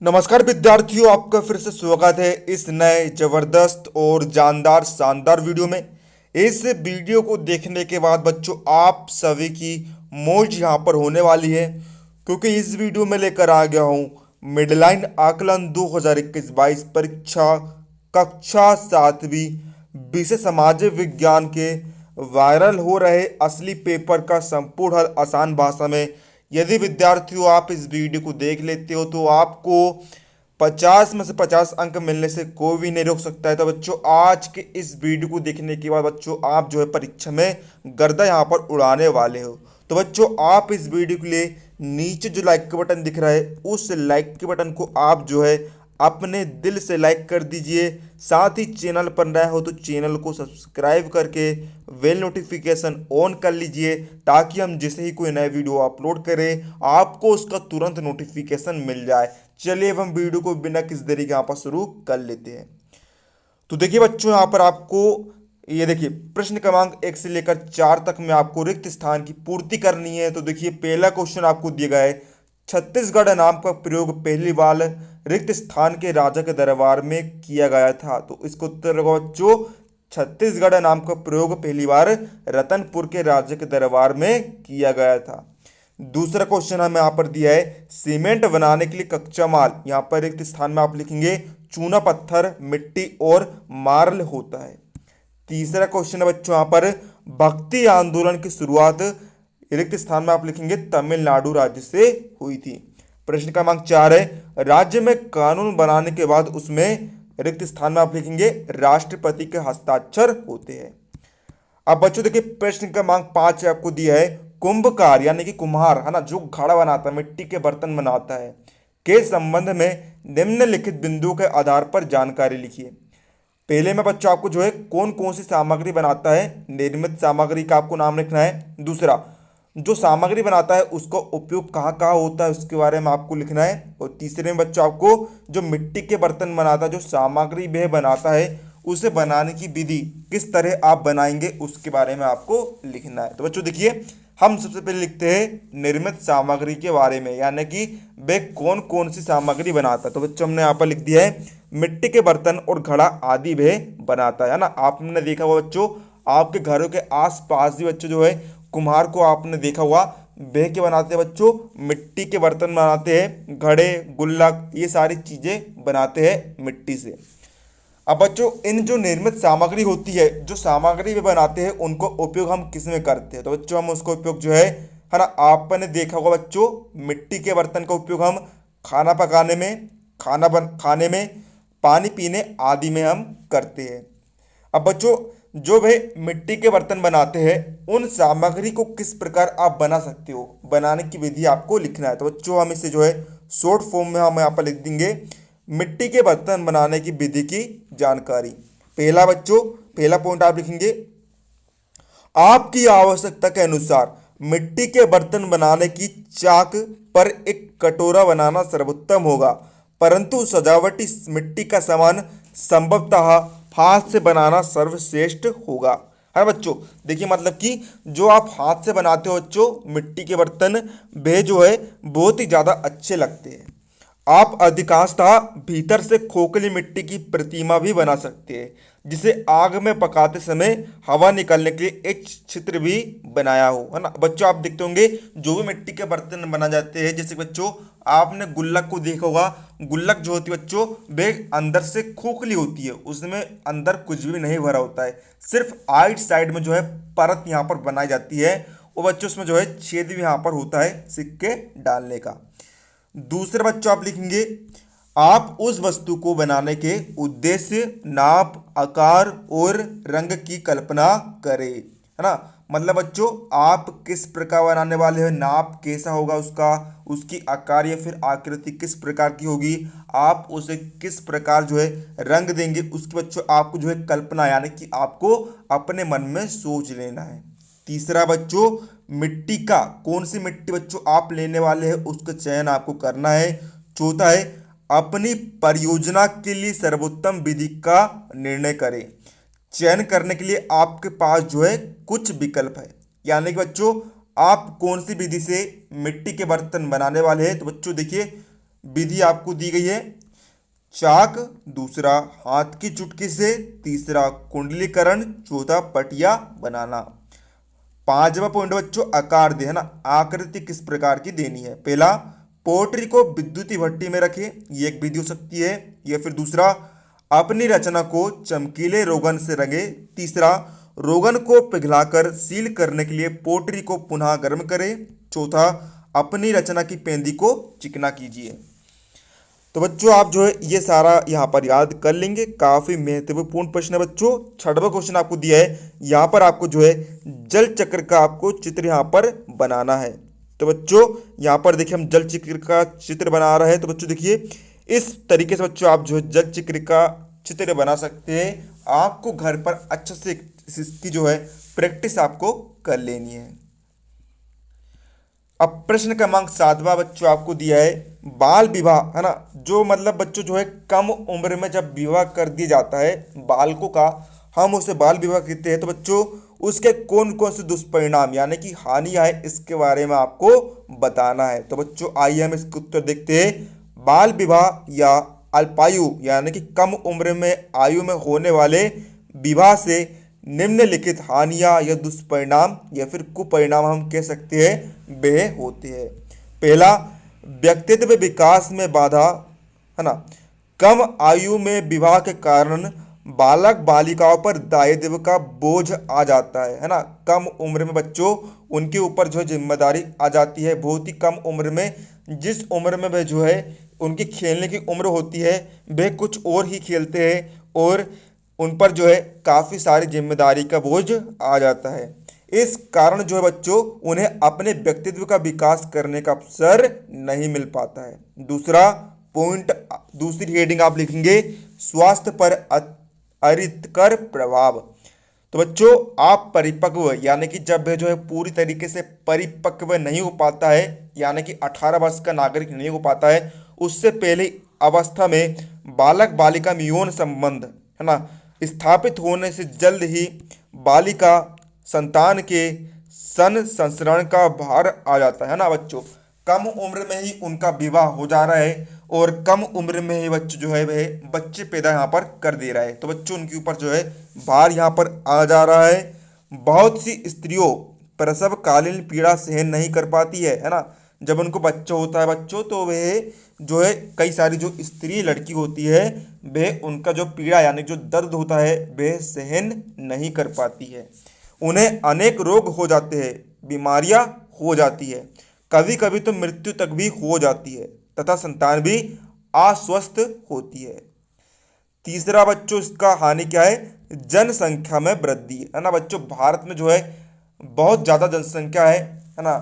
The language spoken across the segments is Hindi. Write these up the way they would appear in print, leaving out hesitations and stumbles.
नमस्कार विद्यार्थियों, आपका फिर से स्वागत है इस नए जबरदस्त और जानदार शानदार वीडियो में। इस वीडियो को देखने के बाद बच्चों आप सभी की मौज यहाँ पर होने वाली है, क्योंकि इस वीडियो में लेकर आ गया हूँ मिडलाइन आकलन 2021-22 परीक्षा कक्षा 7वीं विषय सामाजिक विज्ञान के वायरल हो रहे असली पेपर का संपूर्ण हल आसान भाषा में। यदि विद्यार्थियों आप इस वीडियो को देख लेते हो तो आपको 50 में से 50 अंक मिलने से कोई भी नहीं रोक सकता है। तो बच्चों आज के इस वीडियो को देखने के बाद बच्चों आप जो है परीक्षा में गर्दा यहाँ पर उड़ाने वाले हो। तो बच्चों आप इस वीडियो के लिए नीचे जो लाइक का बटन दिख रहा है उस लाइक के बटन को आप जो है अपने दिल से लाइक कर दीजिए। साथ ही चैनल पर नया हो तो चैनल को सब्सक्राइब करके बेल नोटिफिकेशन ऑन कर लीजिए, ताकि हम जैसे ही कोई नया वीडियो अपलोड करें आपको उसका तुरंत नोटिफिकेशन मिल जाए। चलिए अब हम वीडियो को बिना किसी देरी के यहाँ पर शुरू कर लेते हैं। तो देखिए बच्चों, यहाँ पर आपको ये देखिए प्रश्न क्रमांक 1 से लेकर 4 तक में आपको रिक्त स्थान की पूर्ति करनी है। तो देखिए पहला क्वेश्चन आपको दिया गया है, छत्तीसगढ़ नाम का प्रयोग पहली बार रिक्त स्थान के राजा के दरबार में किया गया था। तो इसको उत्तर होगा बच्चों, छत्तीसगढ़ नाम का प्रयोग पहली बार रतनपुर के राजा के दरबार में किया गया था। दूसरा क्वेश्चन हमें यहाँ पर दिया है, सीमेंट बनाने के लिए कच्चा माल, यहाँ पर रिक्त स्थान में आप लिखेंगे चूना पत्थर, मिट्टी और मार्ल होता है। तीसरा क्वेश्चन है बच्चों यहाँ पर, भक्ति आंदोलन की शुरुआत रिक्त स्थान में आप लिखेंगे तमिलनाडु राज्य से हुई थी। प्रश्न क्रमांक 4 है, राज्य में कानून बनाने के बाद उसमें रिक्त स्थान में आप लिखेंगे राष्ट्रपति के हस्ताक्षर होते हैं। अब बच्चों देखिए प्रश्न क्रमांक 5 आपको दिया है, कुंभकार यानी कि कुम्हार है ना, जो घड़ा बनाता है, मिट्टी के बर्तन बनाता है, के संबंध में निम्नलिखित बिंदुओं के आधार पर जानकारी लिखिए। पहले में बच्चों आपको जो है कौन कौन सी सामग्री बनाता है, निर्मित सामग्री का आपको नाम लिखना है। दूसरा, जो सामग्री बनाता है उसका उपयोग कहाँ कहाँ होता है उसके बारे में आपको लिखना है। और तीसरे में बच्चों आपको जो मिट्टी के बर्तन बनाता है, जो सामग्री वह बनाता है, उसे बनाने की विधि किस तरह आप बनाएंगे उसके बारे में आपको लिखना है। तो बच्चों देखिए हम सबसे पहले लिखते हैं निर्मित सामग्री के बारे में, यानी कि वह कौन कौन सी सामग्री बनाता है। तो बच्चों हमने यहाँ पर लिख दिया है मिट्टी के बर्तन और घड़ा आदि वह बनाता है ना। आपने देखा हुआ बच्चों आपके घरों के आसपास भी बच्चों जो है कुम्हार को आपने देखा हुआ, वह के बनाते हैं बच्चों मिट्टी के बर्तन बनाते हैं, घड़े, गुल्लक, ये सारी चीज़ें बनाते हैं मिट्टी से। अब बच्चों इन जो निर्मित सामग्री होती है, जो सामग्री वे बनाते हैं, उनको उपयोग हम किस में करते हैं। तो बच्चों हम उसका उपयोग जो है ना, आपने देखा होगा बच्चों मिट्टी के बर्तन का उपयोग हम खाना पकाने में, खाने में, पानी पीने आदि में हम करते हैं। अब बच्चों जो वे मिट्टी के बर्तन बनाते हैं उन सामग्री को किस प्रकार आप बना सकते हो, बनाने की विधि आपको लिखना है। तो बच्चों हम इसे जो है शॉर्ट फॉर्म में हम यहाँ पर लिख देंगे, मिट्टी के बर्तन बनाने की विधि की जानकारी। पहला पॉइंट आप लिखेंगे, आपकी आवश्यकता के अनुसार मिट्टी के बर्तन बनाने की चाक पर एक कटोरा बनाना सर्वोत्तम होगा, परंतु सजावटी मिट्टी का सामान संभवतः हाथ से बनाना सर्वश्रेष्ठ होगा। है बच्चों, देखिए मतलब कि जो आप हाथ से बनाते हो बच्चों मिट्टी के बर्तन, वे जो है बहुत ही ज़्यादा अच्छे लगते हैं। आप अधिकांशतः भीतर से खोखली मिट्टी की प्रतिमा भी बना सकते हैं, जिसे आग में पकाते समय हवा निकलने के लिए एक छिद्र भी बनाया हो, है ना। बच्चों आप देखते होंगे जो भी मिट्टी के बर्तन बना जाते हैं, जैसे बच्चों आपने गुल्लक को देखा होगा, गुल्लक जो होती है बच्चों वे अंदर से खोखली होती है, उसमें अंदर कुछ भी नहीं भरा होता है, सिर्फ आइट साइड में जो है परत यहाँ पर बनाई जाती है, और बच्चों उसमें जो है छेद भी यहाँ पर होता है सिक्के डालने का। दूसरा बच्चों आप लिखेंगे, आप उस वस्तु को बनाने के उद्देश्य, नाप, आकार और रंग की कल्पना करें, है ना। मतलब बच्चों आप किस प्रकार बनाने वाले हो, नाप कैसा होगा उसका, उसकी आकार या फिर आकृति किस प्रकार की होगी, आप उसे किस प्रकार जो है रंग देंगे, उसकी बच्चों आपको जो है कल्पना, यानी कि आपको अपने मन में सोच लेना है। तीसरा बच्चों मिट्टी का, कौन सी मिट्टी बच्चों आप लेने वाले हैं उसका चयन आपको करना है। चौथा है अपनी परियोजना के लिए सर्वोत्तम विधि का निर्णय करें। चयन करने के लिए आपके पास जो है कुछ विकल्प है, यानी कि बच्चों आप कौन सी विधि से मिट्टी के बर्तन बनाने वाले हैं। तो बच्चों देखिए विधि आपको दी गई है चाक, दूसरा हाथ की चुटकी से, तीसरा कुंडलीकरण, चौथा पटिया बनाना। पांचवा पॉइंट बच्चों आकार दे, है ना, आकृति किस प्रकार की देनी है। पहला, पोट्री को विद्युतीय भट्टी में रखें, ये एक विधि हो सकती है। या फिर दूसरा, अपनी रचना को चमकीले रोगन से रंगे। तीसरा, रोगन को पिघलाकर सील करने के लिए पोट्री को पुनः गर्म करें। चौथा, अपनी रचना की पेंदी को चिकना कीजिए। तो बच्चों आप जो है ये सारा यहाँ पर याद कर लेंगे, काफ़ी महत्वपूर्ण प्रश्न है बच्चों। छठवां क्वेश्चन आपको दिया है, यहाँ पर आपको जो है जल चक्र का आपको चित्र यहाँ पर बनाना है। तो बच्चों यहाँ पर देखिए हम जल चक्र का चित्र बना रहे हैं। तो बच्चों देखिए इस तरीके से बच्चों आप जो है जल चक्र का चित्र बना सकते हैं। आपको घर पर अच्छे से इसकी जो है प्रैक्टिस आपको कर लेनी है। अब प्रश्न क्रमांक 7वां बच्चों आपको दिया है बाल विवाह, है ना, जो मतलब बच्चों जो है कम उम्र में जब विवाह कर दिया जाता है बालकों का, हम उसे बाल विवाह कहते हैं। तो बच्चों उसके कौन कौन से दुष्परिणाम यानी कि हानियां है, इसके बारे में आपको बताना है। तो बच्चों आइए हम इसका उत्तर देखते हैं। बाल विवाह या अल्पायु यानी कि कम उम्र में आयु में होने वाले विवाह से निम्नलिखित हानियां या दुष्परिणाम या फिर कुपरिणाम हम कह सकते हैं वे होते हैं। पहला, व्यक्तित्व विकास में बाधा, है ना, कम आयु में विवाह के कारण बालक बालिकाओं पर दायित्व का बोझ आ जाता है ना। कम उम्र में बच्चों उनके ऊपर जो है जिम्मेदारी आ जाती है, बहुत ही कम उम्र में। जिस उम्र में वह जो है उनकी खेलने की उम्र होती है वे कुछ और ही खेलते हैं और उन पर जो है काफ़ी सारी जिम्मेदारी का बोझ आ जाता है। इस कारण जो है बच्चों उन्हें अपने व्यक्तित्व का विकास करने का अवसर नहीं मिल पाता है। दूसरा पॉइंट, दूसरी हेडिंग आप लिखेंगे स्वास्थ्य पर अहितकर प्रभाव। तो बच्चों आप परिपक्व यानी कि जब वह जो है पूरी तरीके से परिपक्व नहीं हो पाता है यानी कि 18 वर्ष का नागरिक नहीं हो पाता है, उससे पहले अवस्था में बालक बालिका में यौन संबंध, है ना, स्थापित होने से जल्द ही बालिका संतान के संसरण का भार आ जाता है ना बच्चों। कम उम्र में ही उनका विवाह हो जा रहा है और कम उम्र में ही बच्चे जो है वह बच्चे पैदा यहाँ पर कर दे रहा है। तो बच्चों उनके ऊपर जो है भार यहाँ पर आ जा रहा है। बहुत सी स्त्रियों प्रसवकालीन पीड़ा सहन नहीं कर पाती है ना। जब उनको बच्चा होता है बच्चों तो वह जो है कई सारी जो स्त्री लड़की होती है वह उनका जो पीड़ा यानी जो दर्द होता है वह सहन नहीं कर पाती है। उन्हें अनेक रोग हो जाते हैं, बीमारियां हो जाती है, कभी कभी तो मृत्यु तक भी हो जाती है तथा संतान भी अस्वस्थ होती है। तीसरा बच्चों इसका हानि क्या है, जनसंख्या में वृद्धि, है ना बच्चों। भारत में जो है बहुत ज़्यादा जनसंख्या है ना।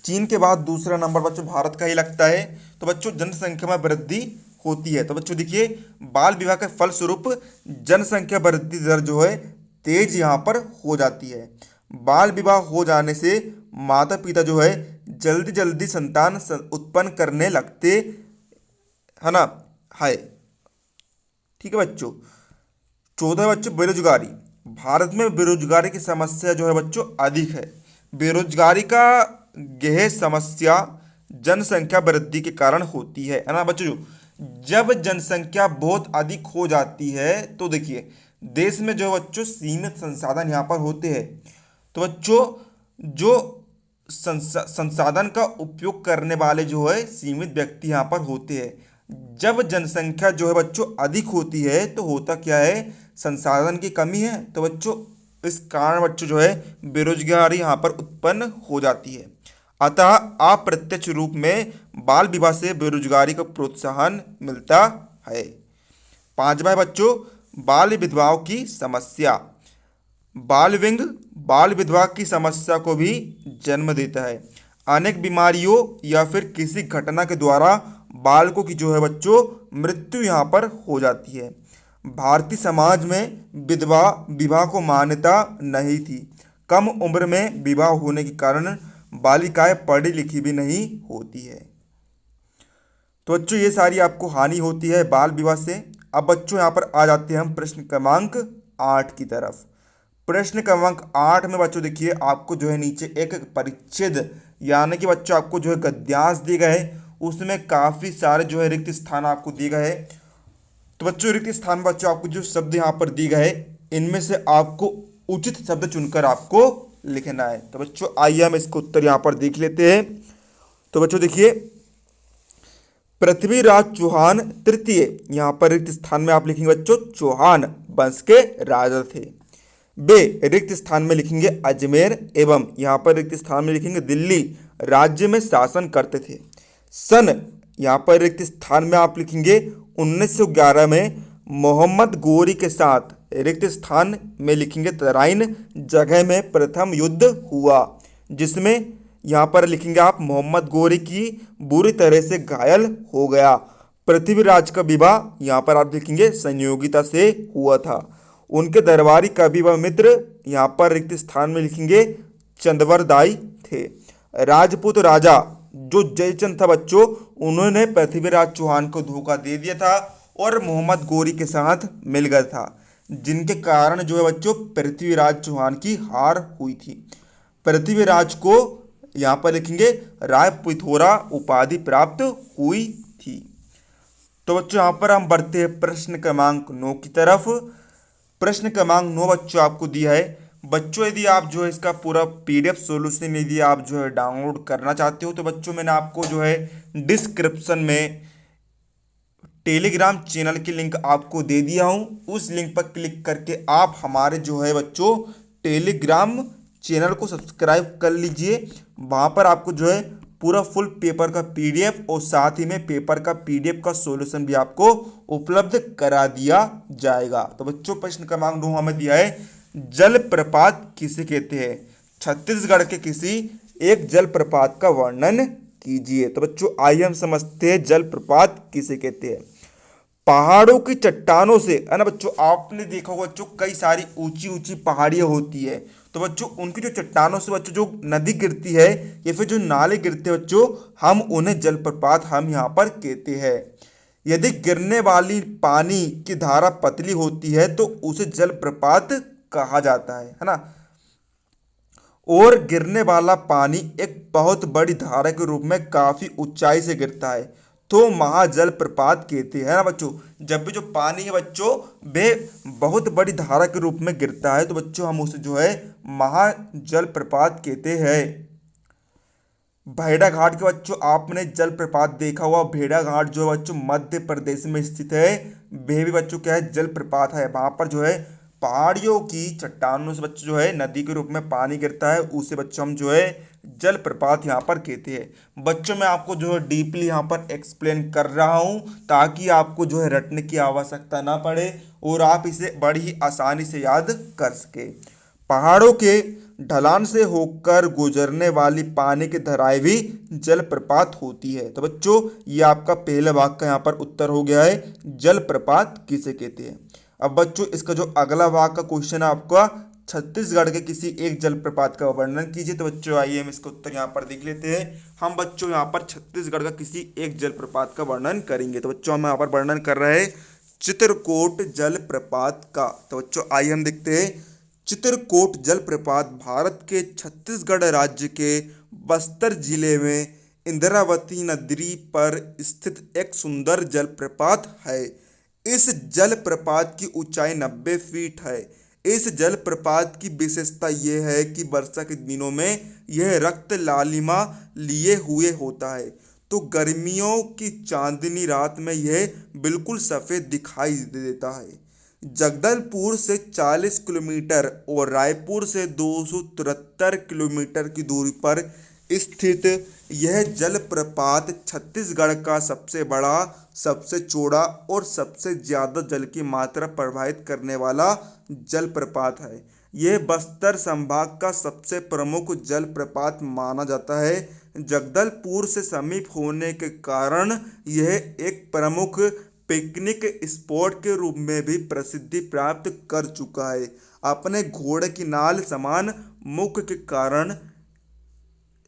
चीन के बाद दूसरा नंबर बच्चों भारत का ही लगता है। तो बच्चों जनसंख्या में वृद्धि होती है। तो बच्चों देखिए बाल विवाह के फलस्वरूप जनसंख्या वृद्धि दर जो है तेज यहाँ पर हो जाती है। बाल विवाह हो जाने से माता पिता जो है जल्दी जल्दी संतान उत्पन्न करने लगते, है ना, है। ठीक है बच्चों। चौथा बच्चों बेरोजगारी। भारत में बेरोजगारी की समस्या जो है बच्चों अधिक है। बेरोजगारी का गहन समस्या जनसंख्या वृद्धि के कारण होती है ना बच्चों। जब जनसंख्या बहुत अधिक हो जाती है तो देखिए देश में जो बच्चों सीमित संसाधन यहाँ पर होते हैं। तो बच्चों जो संसाधन का उपयोग करने वाले जो है सीमित व्यक्ति यहाँ पर होते हैं। जब जनसंख्या जो है बच्चों अधिक होती है तो होता क्या है, संसाधन की कमी है। तो बच्चों इस कारण बच्चों जो है बेरोजगारी यहाँ पर उत्पन्न हो जाती है। अतः अप्रत्यक्ष रूप में बाल विवाह से बेरोजगारी को प्रोत्साहन मिलता है। पांचवा बच्चों बाल विधवाओं की समस्या। बाल विधवा की समस्या को भी जन्म देता है। अनेक बीमारियों या फिर किसी घटना के द्वारा बालकों की जो है बच्चों मृत्यु यहाँ पर हो जाती है। भारतीय समाज में विधवा विवाह को मान्यता नहीं थी। कम उम्र में विवाह होने के कारण बालिकाएं पढ़ी लिखी भी नहीं होती है। तो बच्चों ये सारी आपको हानि होती है बाल विवाह से। अब बच्चों यहाँ पर आ जाते हैं हम प्रश्न क्रमांक 8 की तरफ। प्रश्न क्रमांक 8 में बच्चों देखिए आपको जो है नीचे एक परिच्छेद यानी कि बच्चों आपको जो है गद्यांश दिए गए हैं उसमें काफ़ी सारे जो है रिक्त स्थान आपको दिए गए हैं। तो बच्चों रिक्त स्थान में बच्चों आपको जो शब्द यहाँ पर दिए गए इनमें से आपको उचित शब्द चुनकर आपको लिखना है। तो बच्चों आइए हम इसको उत्तर यहाँ पर देख लेते हैं। तो बच्चों देखिए, पृथ्वीराज चौहान तृतीय, यहाँ पर रिक्त स्थान में आप लिखेंगे बच्चों चौहान वंश के राजा थे। बे रिक्त स्थान में लिखेंगे अजमेर एवं यहाँ पर रिक्त स्थान में लिखेंगे दिल्ली राज्य में शासन करते थे। सन यहाँ पर रिक्त स्थान में आप लिखेंगे 1911 में मोहम्मद गोरी के साथ, रिक्त स्थान में लिखेंगे तराइन जगह में प्रथम युद्ध हुआ, जिसमें यहाँ पर लिखेंगे आप मोहम्मद गोरी की बुरी तरह से घायल हो गया। पृथ्वीराज का विवाह यहाँ पर आप लिखेंगे संयोगिता से हुआ था। उनके दरबारी कवि व मित्र यहाँ पर रिक्त स्थान में लिखेंगे चंदवरदाई थे। राजपूत राजा जो जयचंद था बच्चों, उन्होंने पृथ्वीराज चौहान को धोखा दे दिया था और मोहम्मद गोरी के साथ मिल गया था, जिनके कारण जो है बच्चों पृथ्वीराज चौहान की हार हुई थी। पृथ्वीराज को यहाँ पर लिखेंगे राय पिथौरा उपाधि प्राप्त हुई थी। तो बच्चों यहाँ पर हम बढ़ते हैं प्रश्न क्रमांक 9 की तरफ। प्रश्न क्रमांक 9 बच्चों आपको दिया है। बच्चों यदि आप जो है इसका पूरा PDF सॉल्यूशन यदि आप जो है डाउनलोड करना चाहते हो तो बच्चों मैंने आपको जो है डिस्क्रिप्शन में टेलीग्राम चैनल की लिंक आपको दे दिया हूँ। उस लिंक पर क्लिक करके आप हमारे जो है बच्चों टेलीग्राम चैनल को सब्सक्राइब कर लीजिए। वहाँ पर आपको जो है पूरा फुल पेपर का PDF और साथ ही में पेपर का PDF का सॉल्यूशन भी आपको उपलब्ध करा दिया जाएगा। तो बच्चों प्रश्न क्रमांक 9 हमें दिया है, जलप्रपात किसे कहते हैं? छत्तीसगढ़ के किसी एक जलप्रपात का वर्णन कीजिए। तो बच्चों आइए हम समझते हैं जलप्रपात किसे कहते हैं। पहाड़ों की चट्टानों से, है ना बच्चों, आपने देखा होगा बच्चों कई सारी ऊंची ऊंची पहाड़ियाँ होती है, तो बच्चों उनकी जो चट्टानों से बच्चों जो नदी गिरती है या फिर जो नाले गिरते हैं बच्चों, हम उन्हें जलप्रपात हम यहाँ पर कहते हैं। यदि गिरने वाली पानी की धारा पतली होती है तो उसे जलप्रपात कहा जाता है ना। और गिरने वाला पानी एक बहुत बड़ी धारा के रूप में काफी ऊंचाई से गिरता है तो महाजलप्रपात कहते हैं ना बच्चों। जब भी जो पानी है बच्चों वे बहुत बड़ी धारा के रूप में गिरता है तो बच्चों हम उसे जो है महाजलप्रपात कहते हैं। भेड़ाघाट के बच्चों आपने जलप्रपात देखा हुआ, भेड़ाघाट जो है बच्चों मध्य प्रदेश में स्थित है। वे भी बच्चों क्या है जलप्रपात है। वहां पर जो है पहाड़ियों की चट्टानों से बच्चों जो है नदी के रूप में पानी गिरता है, उसे बच्चों हम जो है जलप्रपात यहाँ पर कहते हैं। बच्चों मैं आपको जो है डीपली यहाँ पर एक्सप्लेन कर रहा हूँ ताकि आपको जो है रटने की आवश्यकता ना पड़े और आप इसे बड़ी ही आसानी से याद कर सके। पहाड़ों के ढलान से होकर गुजरने वाली पानी की धाराएं भी जलप्रपात होती है। तो बच्चों ये आपका पहले वाक्य का यहाँ पर उत्तर हो गया है, जलप्रपात किसे कहते हैं। अब बच्चों इसका जो अगला भाग का क्वेश्चन है आपका, छत्तीसगढ़ के किसी एक जलप्रपात का वर्णन कीजिए। तो बच्चों आइए हम इसका उत्तर यहाँ पर देख लेते हैं। हम बच्चों यहाँ पर छत्तीसगढ़ का किसी एक जलप्रपात का वर्णन करेंगे। तो बच्चों हम यहाँ पर वर्णन कर रहे हैं चित्रकोट जलप्रपात का। तो बच्चों आइए हम देखते हैं। चित्रकोट जलप्रपात भारत के छत्तीसगढ़ राज्य के बस्तर जिले में इंद्रावती नदी पर स्थित एक सुंदर जलप्रपात है। इस जलप्रपात की ऊंचाई 90 फीट है। इस जलप्रपात की विशेषता यह है कि वर्षा के दिनों में यह रक्त लालिमा लिए हुए होता है तो गर्मियों की चांदनी रात में यह बिल्कुल सफ़ेद दिखाई देता है। जगदलपुर से 40 किलोमीटर और रायपुर से 273 किलोमीटर की दूरी पर स्थित यह जलप्रपात छत्तीसगढ़ का सबसे बड़ा, सबसे चौड़ा और सबसे ज़्यादा जल की मात्रा प्रवाहित करने वाला जलप्रपात है। यह बस्तर संभाग का सबसे प्रमुख जलप्रपात माना जाता है। जगदलपुर से समीप होने के कारण यह एक प्रमुख पिकनिक स्पॉट के रूप में भी प्रसिद्धि प्राप्त कर चुका है। अपने घोड़े की नाल समान मुख के कारण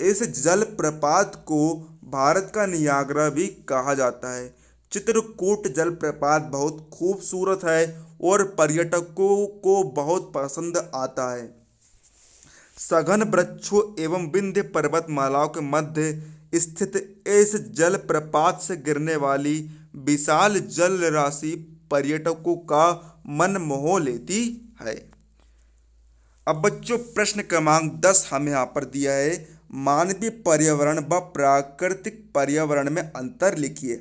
इस जलप्रपात को भारत का नियाग्रा भी कहा जाता है। चित्रकूट जलप्रपात बहुत खूबसूरत है और पर्यटकों को बहुत पसंद आता है। सघन वृक्षों एवं विंध्य पर्वतमालाओं के मध्य स्थित इस जलप्रपात से गिरने वाली विशाल जल राशि पर्यटकों का मन मोह लेती है। अब बच्चों प्रश्न क्रमांक 10 हमें यहाँ पर दिया है, मानवीय पर्यावरण व प्राकृतिक पर्यावरण में अंतर लिखिए,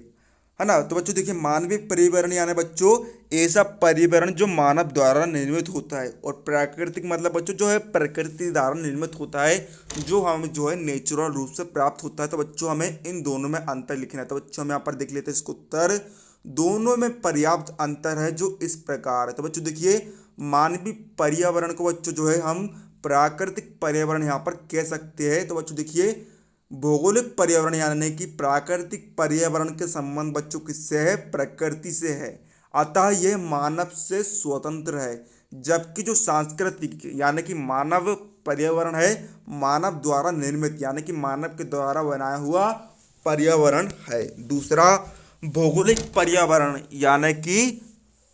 है ना। तो बच्चों देखिए, मानवीय पर्यावरण यानी बच्चों ऐसा पर्यावरण जो मानव द्वारा निर्मित होता है, और प्राकृतिक मतलब बच्चों जो है प्रकृति द्वारा निर्मित होता है, जो हम जो है नेचुरल रूप से प्राप्त होता है। तो बच्चों हमें इन दोनों में अंतर लिखना है। तो बच्चों हम यहाँ पर देख लेते हैं इसका उत्तर, दोनों में पर्याप्त अंतर है जो इस प्रकार है। तो बच्चों देखिए, मानवीय पर्यावरण को बच्चों जो है हम प्राकृतिक पर्यावरण यहाँ पर कह सकते हैं। तो बच्चों देखिए, भौगोलिक पर्यावरण यानी कि प्राकृतिक पर्यावरण के संबंध बच्चों किससे है, प्रकृति से है, अतः यह मानव से स्वतंत्र है। जबकि जो सांस्कृतिक यानी कि मानव पर्यावरण है, मानव द्वारा निर्मित यानी कि मानव के द्वारा बनाया हुआ पर्यावरण है। दूसरा, भौगोलिक पर्यावरण यानी कि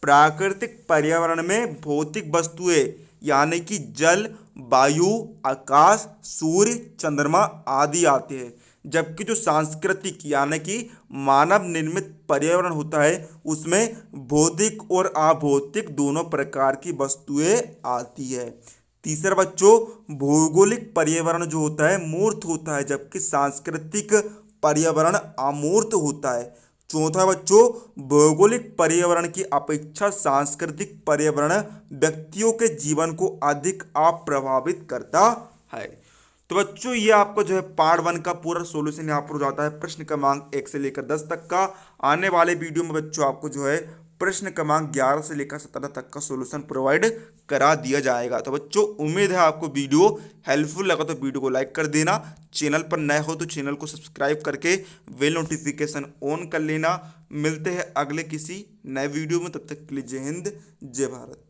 प्राकृतिक पर्यावरण में भौतिक वस्तुएं यानी कि जल, वायु, आकाश, सूर्य, चंद्रमा आदि आते हैं। जबकि जो सांस्कृतिक यानी कि मानव निर्मित पर्यावरण होता है, उसमें भौतिक और अभौतिक दोनों प्रकार की वस्तुएं आती है। तीसरा बच्चों, भौगोलिक पर्यावरण जो होता है मूर्त होता है, जबकि सांस्कृतिक पर्यावरण अमूर्त होता है। चौथा बच्चों, भौगोलिक पर्यावरण की अपेक्षा सांस्कृतिक पर्यावरण व्यक्तियों के जीवन को अधिक अप्रभावित करता है। तो बच्चों ये आपको जो है पार्ट 1 का पूरा सॉल्यूशन यहाँ पर हो जाता है, प्रश्न क्रमांक 1 से लेकर 10 तक का। आने वाले वीडियो में बच्चों आपको जो है प्रश्न क्रमांक 11 से लेकर 17 तक का सॉल्यूशन प्रोवाइड करा दिया जाएगा। तो बच्चों उम्मीद है आपको वीडियो हेल्पफुल लगा तो वीडियो को लाइक कर देना, चैनल पर नए हो तो चैनल को सब्सक्राइब करके बेल नोटिफिकेशन ऑन कर लेना। मिलते हैं अगले किसी नए वीडियो में, तब तक के लिए जय हिंद जय भारत।